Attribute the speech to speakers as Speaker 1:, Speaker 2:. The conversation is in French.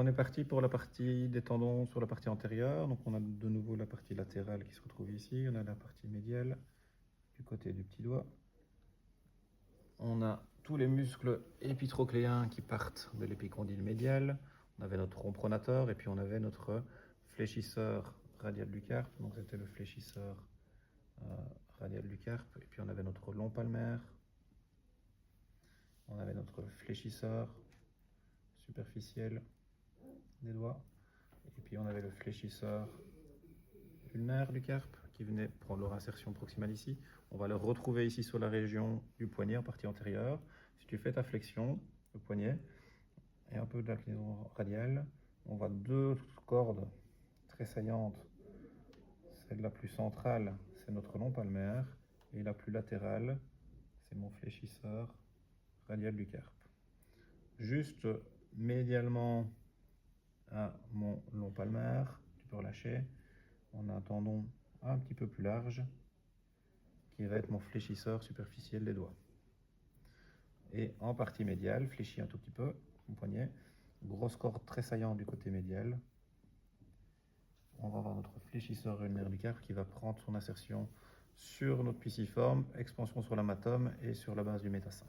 Speaker 1: on est parti pour la partie des tendons sur la partie antérieure. Donc on a de nouveau la partie latérale qui se retrouve ici. On a la partie médiale du côté du petit doigt. On a tous les muscles épitrocléens qui partent de l'épicondyle médial. On avait notre rond pronateur et puis on avait notre fléchisseur radial du carpe. Donc c'était le fléchisseur radial du carpe. Et puis on avait notre long palmaire. On avait notre fléchisseur superficiel des doigts. Et puis on avait le fléchisseur ulnaire du carpe qui venait prendre leur insertion proximale ici. On va le retrouver ici sur la région du poignet en partie antérieure. Si tu fais ta flexion, le poignet, et un peu d'inclinaison radiale, on voit deux cordes très saillantes. Celle la plus centrale, c'est notre long palmaire, et la plus latérale, c'est mon fléchisseur radial du carpe. Juste médialement à mon long palmaire, tu peux relâcher. On a un tendon un petit peu plus large qui va être mon fléchisseur superficiel des doigts. Et en partie médiale, fléchis un tout petit peu mon poignet, grosse corde très saillante du côté médial. On va avoir notre fléchisseur ulnaire du carpe qui va prendre son insertion sur notre pisiforme, expansion sur l'amatome et sur la base du méta 5.